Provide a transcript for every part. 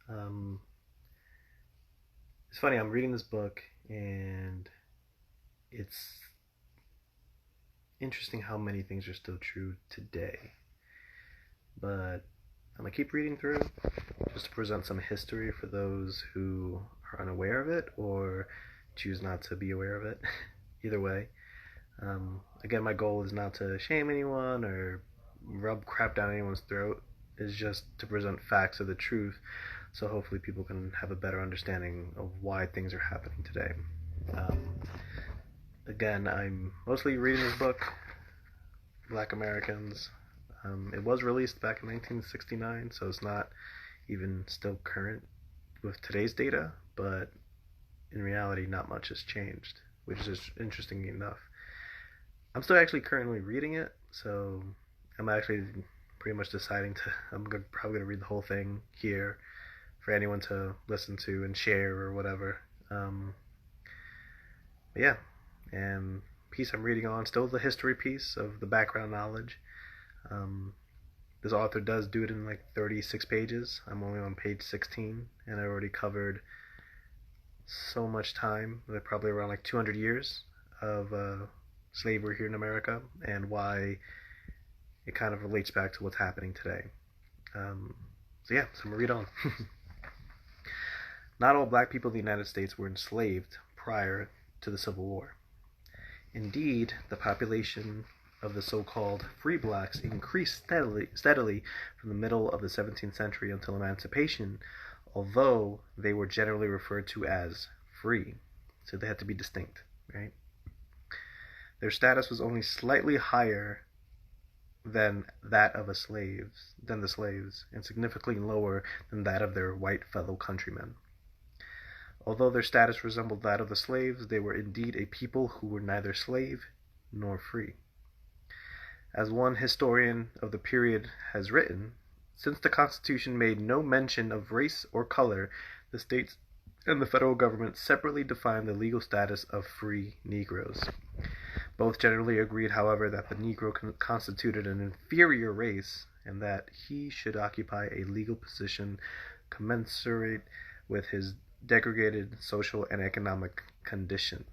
Um, it's funny, I'm reading this book, and it's interesting how many things are still true today. But I'm gonna keep reading through just to present some history for those who are unaware of it or choose not to be aware of it. Either way, again, my goal is not to shame anyone or rub crap down anyone's throat. It's just to present facts of the truth, so hopefully people can have a better understanding of why things are happening today. Um, Again, I'm mostly reading this book, Black Americans. It was released back in 1969, so it's not even still current with today's data, but in reality, not much has changed, which is interesting enough. I'm still actually currently reading it, so I'm actually pretty much deciding to. Probably going to read the whole thing here for anyone to listen to and share or whatever. But yeah, and piece I'm reading on still the history piece of the background knowledge. Um, this author does do it in like 36 pages. I'm only on page 16, and I already covered so much time, like probably around like 200 years of slavery here in America and why it kind of relates back to what's happening today. So I'm gonna read on. Not all black people in the United States were enslaved prior to the Civil War. Indeed, the population of the so-called free blacks increased steadily from the middle of the 17th century until emancipation, although they were generally referred to as free. So they had to be distinct, right? Their status was only slightly higher than that of the slaves, and significantly lower than that of their white fellow countrymen. Although their status resembled that of the slaves, they were indeed a people who were neither slave nor free. As one historian of the period has written, since the Constitution made no mention of race or color, the states and the federal government separately defined the legal status of free Negroes. Both generally agreed, however, that the Negro constituted an inferior race and that he should occupy a legal position commensurate with his degraded social and economic condition.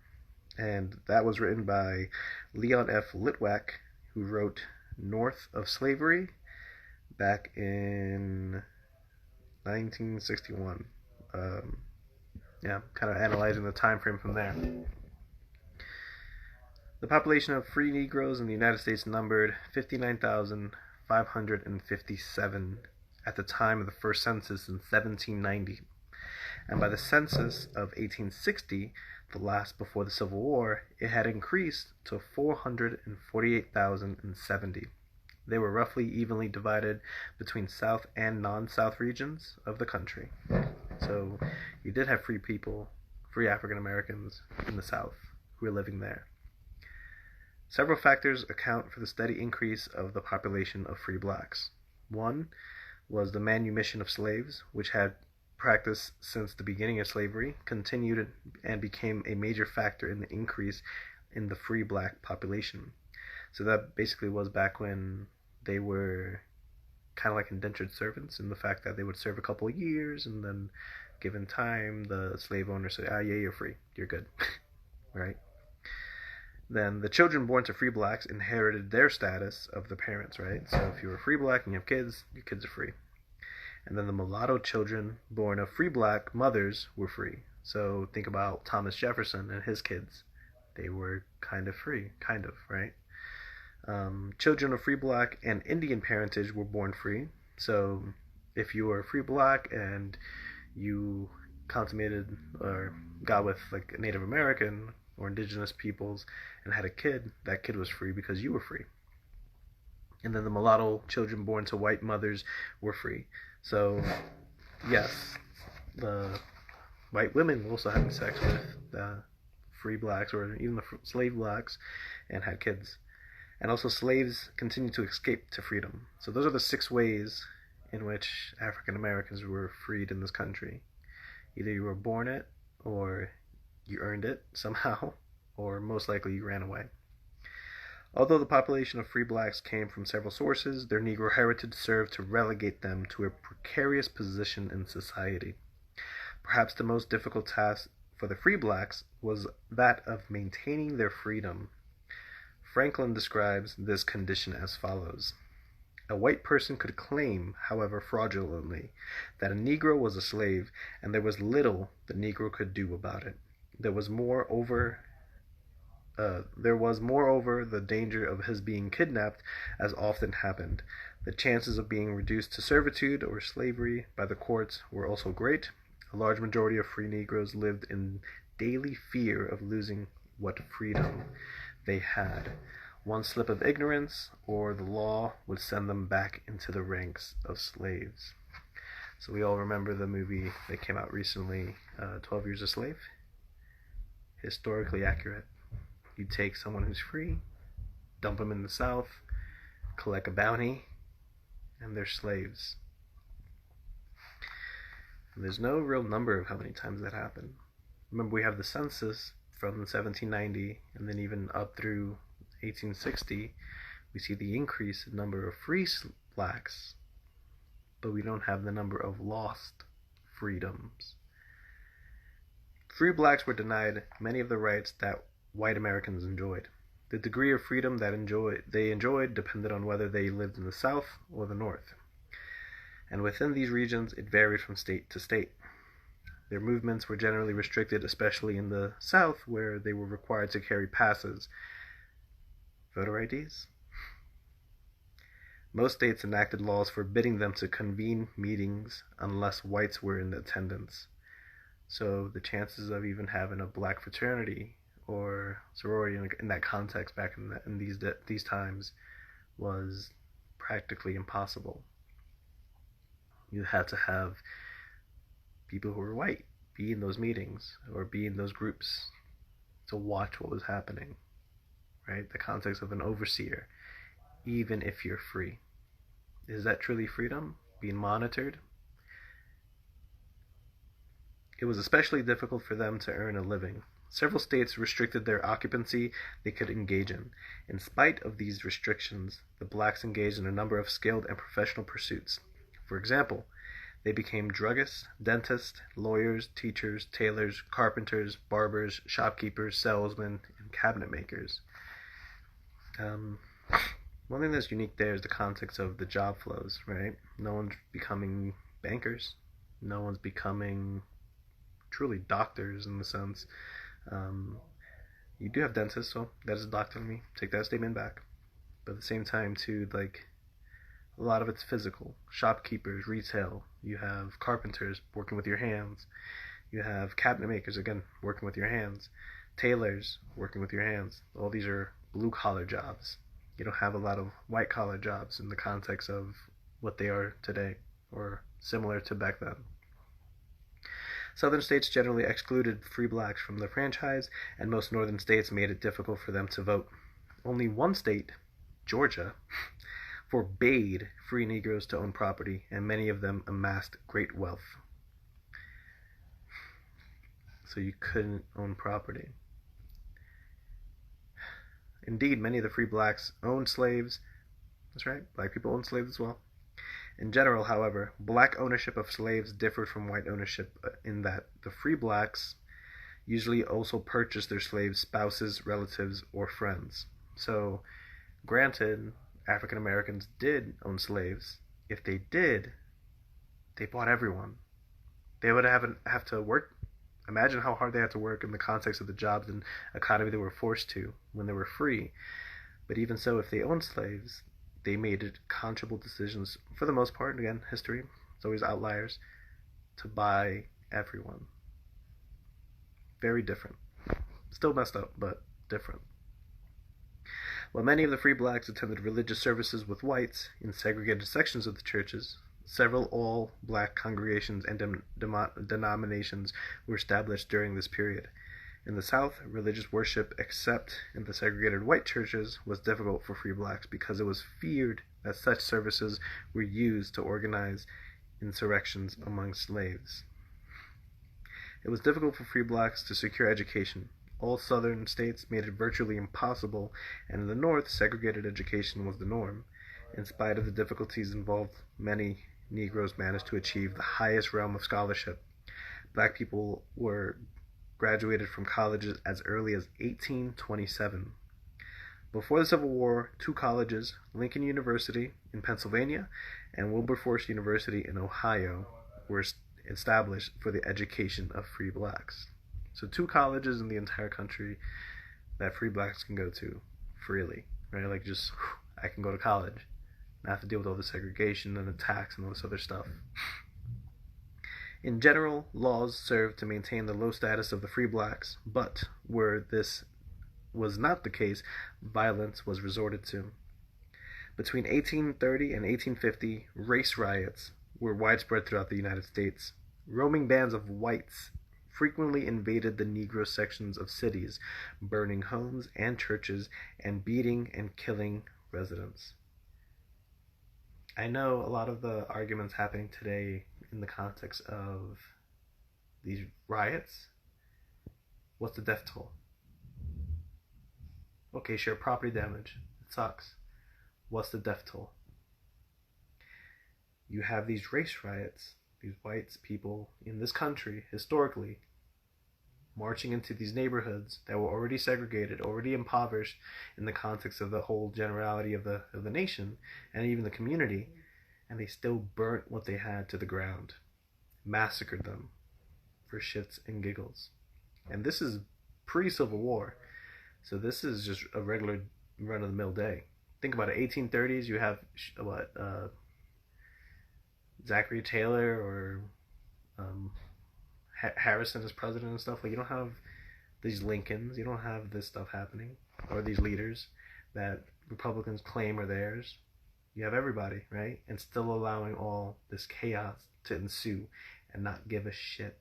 And that was written by Leon F. Litwack, who wrote North of Slavery back in 1961. Kind of analyzing the time frame from there. The population of free Negroes in the United States numbered 59,557 at the time of the first census in 1790. And by the census of 1860, the last before the Civil War, it had increased to 448,070. They were roughly evenly divided between South and non-South regions of the country. So you did have free people, free African Americans in the South who were living there. Several factors account for the steady increase of the population of free blacks. One was the manumission of slaves, which had practiced since the beginning of slavery, continued and became a major factor in the increase in the free black population. So that basically was back when they were kind of like indentured servants, in the fact that they would serve a couple of years and then given time the slave owner said, yeah, you're free, you're good. Right? Then the children born to free blacks inherited their status of the parents, right? So if you were free black and you have kids, your kids are free. And then the mulatto children born of free black mothers were free. So think about Thomas Jefferson and his kids. They were kind of free, right? Children of free black and Indian parentage were born free. So if you were free black and you consummated or got with like a Native American or indigenous peoples and had a kid, that kid was free because you were free. And then the mulatto children born to white mothers were free. So, yes, the white women were also having sex with the free blacks or even the slave blacks and had kids. And also slaves continued to escape to freedom. So those are the 6 ways in which African Americans were freed in this country. Either you were born it, or you earned it somehow, or most likely you ran away. Although the population of free blacks came from several sources, their Negro heritage served to relegate them to a precarious position in society. Perhaps the most difficult task for the free blacks was that of maintaining their freedom. Franklin describes this condition as follows. A white person could claim, however fraudulently, that a Negro was a slave, and there was little the Negro could do about it. There was moreover the danger of his being kidnapped, as often happened. The chances of being reduced to servitude or slavery by the courts were also great. A large majority of free Negroes lived in daily fear of losing what freedom they had. One slip of ignorance, or the law would send them back into the ranks of slaves. So we all remember the movie that came out recently, 12 Years a Slave. Historically accurate. You take someone who's free, dump them in the South, collect a bounty, and they're slaves. And there's no real number of how many times that happened. Remember, we have the census from 1790, and then even up through 1860, we see the increase in number of free blacks, but we don't have the number of lost freedoms. Free blacks were denied many of the rights that white Americans enjoyed. The degree of freedom that they enjoyed depended on whether they lived in the South or the North. And within these regions, it varied from state to state. Their movements were generally restricted, especially in the South, where they were required to carry passes, voter IDs. Most states enacted laws forbidding them to convene meetings unless whites were in attendance. So the chances of even having a black fraternity or sorority in that context back in these times was practically impossible. You had to have people who were white be in those meetings or be in those groups to watch what was happening, right? The context of an overseer, even if you're free. Is that truly freedom? Being monitored? It was especially difficult for them to earn a living. Several states restricted their occupancy they could engage in. In spite of these restrictions, the blacks engaged in a number of skilled and professional pursuits. For example, they became druggists, dentists, lawyers, teachers, tailors, carpenters, barbers, shopkeepers, salesmen, and cabinet makers. One thing that's unique there is the context of the job flows, right? No one's becoming bankers. No one's becoming truly doctors in the sense. You do have dentists, so that is a doctor to me. Take that statement back. But at the same time, too, like, a lot of it's physical. Shopkeepers, retail. You have carpenters working with your hands. You have cabinet makers, again, working with your hands. Tailors, working with your hands. All these are blue-collar jobs. You don't have a lot of white-collar jobs in the context of what they are today, or similar to back then. Southern states generally excluded free blacks from the franchise, and most northern states made it difficult for them to vote. Only one state, Georgia, forbade free Negroes to own property, and many of them amassed great wealth. So you couldn't own property. Indeed, many of the free blacks owned slaves. That's right, black people owned slaves as well. In general, however, black ownership of slaves differed from white ownership in that the free blacks usually also purchased their slaves' spouses, relatives, or friends. So, granted, African Americans did own slaves. If they did, they bought everyone. They would have to work. Imagine how hard they had to work in the context of the jobs and economy they were forced to when they were free. But even so, if they owned slaves, they made conscionable decisions, for the most part, again, history, it's always outliers, to buy everyone. Very different. Still messed up, but different. While many of the free blacks attended religious services with whites in segregated sections of the churches, several all-black congregations and denominations were established during this period. In the South, religious worship, except in the segregated white churches, was difficult for free blacks because it was feared that such services were used to organize insurrections among slaves. It was difficult for free blacks to secure education. All southern states made it virtually impossible, and in the North, segregated education was the norm. In spite of the difficulties involved, many Negroes managed to achieve the highest realm of scholarship. Black people were graduated from colleges as early as 1827. Before the Civil War, two colleges, Lincoln University in Pennsylvania and Wilberforce University in Ohio, were established for the education of free blacks. So two colleges in the entire country that free blacks can go to freely, right? Like just, I can go to college, not have to deal with all the segregation and the tax and all this other stuff. In general, laws served to maintain the low status of the free blacks, but where this was not the case, violence was resorted to. Between 1830 and 1850, race riots were widespread throughout the United States. Roaming bands of whites frequently invaded the Negro sections of cities, burning homes and churches and beating and killing residents. I know a lot of the arguments happening today in the context of these riots. What's the death toll? Okay, sure, property damage. It sucks. What's the death toll? You have these race riots, these white people in this country, historically, marching into these neighborhoods that were already segregated, already impoverished in the context of the whole generality of the nation and even the community, and they still burnt what they had to the ground, massacred them for shits and giggles. And this is pre-Civil War, so this is just a regular run-of-the-mill day. Think about it, 1830s, you have Zachary Taylor or Harrison as president and stuff. Like, you don't have these Lincolns, you don't have this stuff happening, or these leaders that Republicans claim are theirs. You have everybody, right? And still allowing all this chaos to ensue and not give a shit.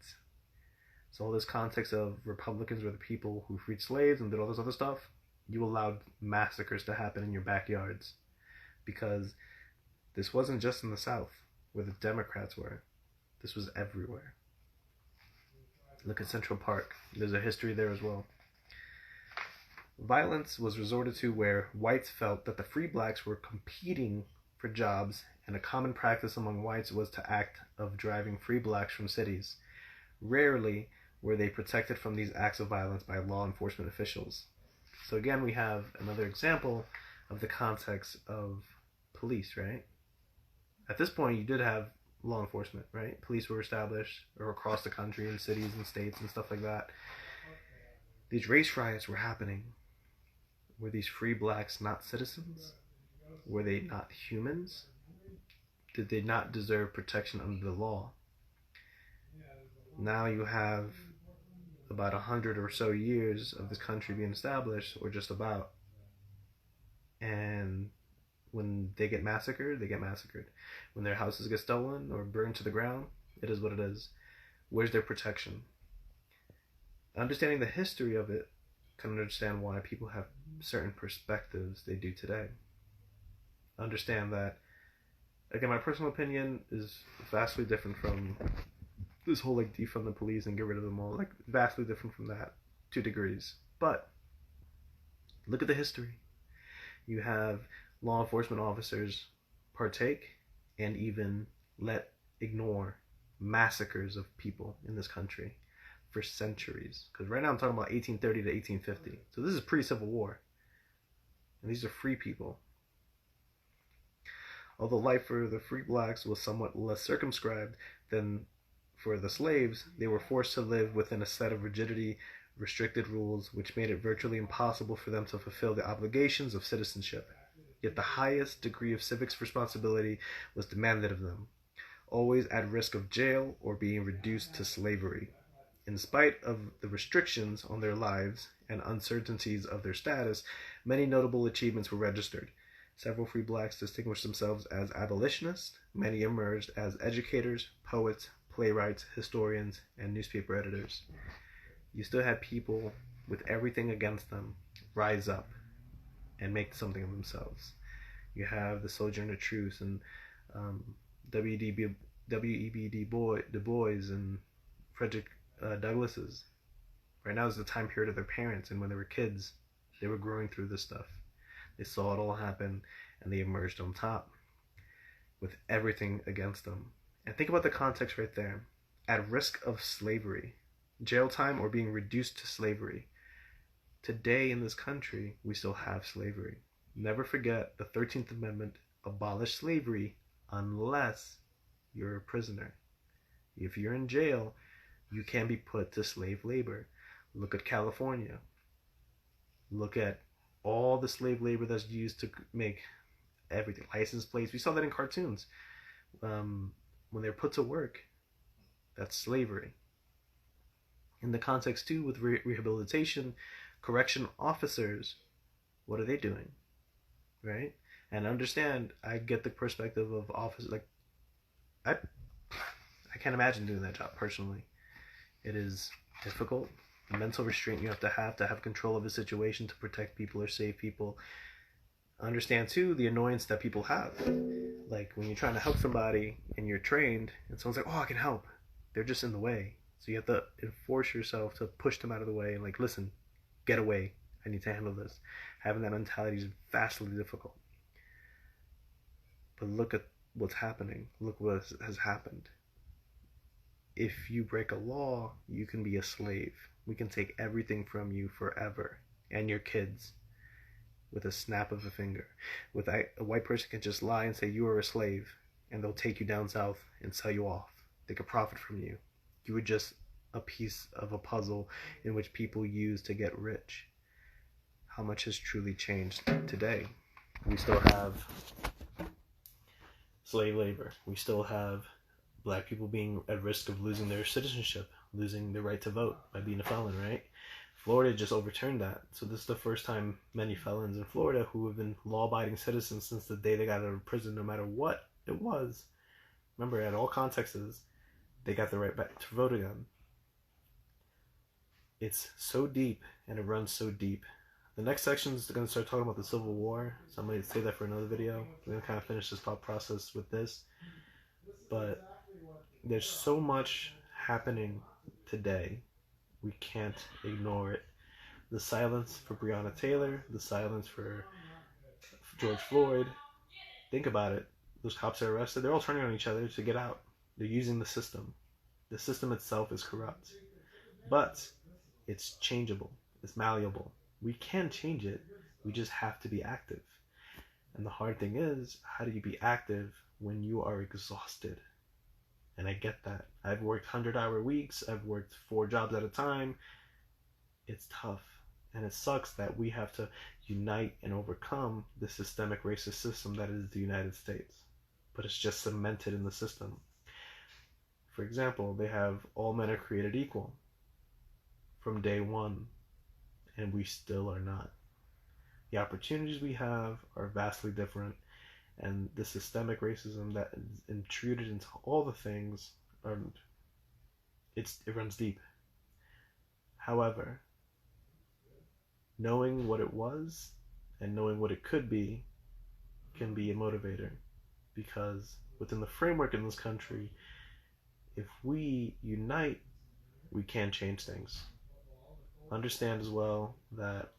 So all this context of Republicans were the people who freed slaves and did all this other stuff, you allowed massacres to happen in your backyards, because this wasn't just in the South where the Democrats were. This was everywhere. Look at Central Park. There's a history there as well. Violence was resorted to where whites felt that the free blacks were competing for jobs, and a common practice among whites was to act of driving free blacks from cities. Rarely were they protected from these acts of violence by law enforcement officials. So again, we have another example of the context of police, right? At this point, you did have law enforcement, right? Police were established or across the country in cities and states and stuff like that. These race riots were happening. Were these free blacks not citizens? Were they not humans? Did they not deserve protection under the law? Now you have about 100 or so years of this country being established, or just about. And when they get massacred, they get massacred. When their houses get stolen or burned to the ground, it is what it is. Where's their protection? Understanding the history of it, can understand why people have certain perspectives they do today. Understand that, again, my personal opinion is vastly different from this whole like defund the police and get rid of them all. Like, vastly different from that, 2 degrees. But look at the history. You have law enforcement officers partake and even ignore massacres of people in this country for centuries. Because right now I'm talking about 1830 to 1850. So this is pre-Civil War. And these are free people. Although life for the free blacks was somewhat less circumscribed than for the slaves, they were forced to live within a set of rigidity, restricted rules, which made it virtually impossible for them to fulfill the obligations of citizenship. Yet the highest degree of civic responsibility was demanded of them, always at risk of jail or being reduced to slavery. In spite of the restrictions on their lives and uncertainties of their status, many notable achievements were registered. Several free blacks distinguished themselves as abolitionists. Many emerged as educators, poets, playwrights, historians, and newspaper editors. You still had people with everything against them rise up and make something of themselves. You have the Sojourner Truth and W.E.B. Du Bois and Frederick Douglass's, Right now is the time period of their parents, and when they were kids, they were growing through this stuff. They saw it all happen, and they emerged on top with everything against them. And think about the context right there. At risk of slavery, jail time, or being reduced to slavery. Today in this country, we still have slavery. Never forget the 13th Amendment abolished slavery unless you're a prisoner. If you're in jail, you can be put to slave labor. Look at California. Look at all the slave labor that's used to make everything. License plates. We saw that in cartoons. When they're put to work, that's slavery. In the context too, with rehabilitation, correction officers, what are they doing? Right? And understand, I get the perspective of officers. Like, I can't imagine doing that job personally. It is difficult. The mental restraint you have to have control of a situation to protect people or save people. Understand too the annoyance that people have. Like when you're trying to help somebody and you're trained and someone's like, oh, I can help. They're just in the way. So you have to enforce yourself to push them out of the way and like, listen, get away. I need to handle this. Having that mentality is vastly difficult. But look at what's happening. Look what has happened. If you break a law, you can be a slave. We can take everything from you forever, and your kids, with a snap of a finger. With a white person can just lie and say you are a slave, and they'll take you down south and sell you off. They could profit from you. You were just a piece of a puzzle in which people use to get rich. How much has truly changed today? We still have slave labor. We still have black people being at risk of losing their citizenship, losing their right to vote by being a felon, right? Florida just overturned that. So this is the first time many felons in Florida who have been law-abiding citizens since the day they got out of prison, no matter what it was. Remember, at all contexts, they got the right back to vote again. It's so deep, and it runs so deep. The next section is going to start talking about the Civil War, so I'm going to save that for another video. I'm going to kind of finish this thought process with this. But there's so much happening today, we can't ignore it. The silence for Breonna Taylor, the silence for George Floyd. Think about it. Those cops are arrested. They're all turning on each other to get out. They're using the system. The system itself is corrupt. But it's changeable. It's malleable. We can change it. We just have to be active. And the hard thing is, how do you be active when you are exhausted? And I get that. I've worked 100-hour weeks. I've worked 4 jobs at a time. It's tough. And it sucks that we have to unite and overcome the systemic racist system that is the United States. But it's just cemented in the system. For example, they have all men are created equal from day one, and we still are not. The opportunities we have are vastly different, and the systemic racism that is intruded into all the things it runs deep. However, knowing what it was and knowing what it could be can be a motivator, because within the framework in this country, if we unite, we can change things. Understand as well that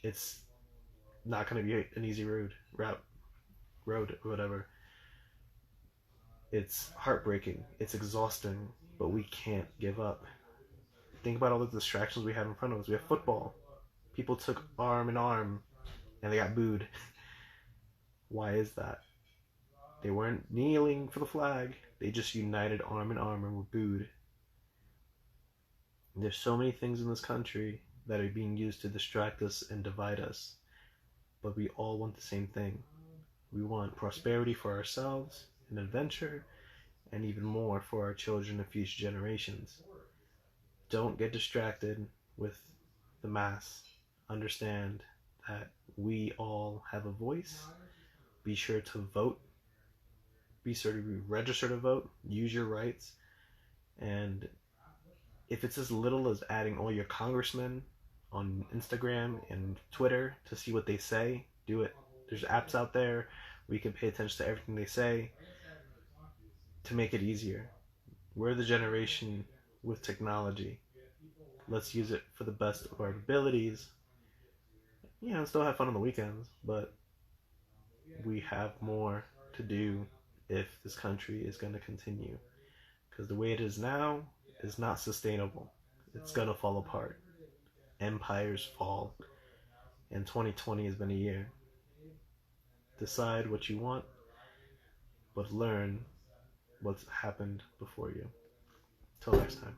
it's not going to be an easy road, whatever. It's heartbreaking, it's exhausting, but we can't give up. Think about all the distractions we have in front of us. We have football. People took arm in arm and they got booed. Why is that? They weren't kneeling for the flag. They just united arm in arm and were booed. There's so many things in this country that are being used to distract us and divide us. But we all want the same thing. We want prosperity for ourselves, an adventure, and even more for our children and future generations. Don't get distracted with the mass. Understand that we all have a voice. Be sure to vote. Be sure to register to vote. Use your rights. And if it's as little as adding all your congressmen on Instagram and Twitter to see what they say, do it. There's apps out there where you can pay attention to everything they say to make it easier. We're the generation with technology. Let's use it for the best of our abilities. Still have fun on the weekends, but we have more to do if this country is going to continue. Because the way it is now is not sustainable. It's going to fall apart. Empires fall. And 2020 has been a year. Decide what you want, but learn what's happened before you. Till next time.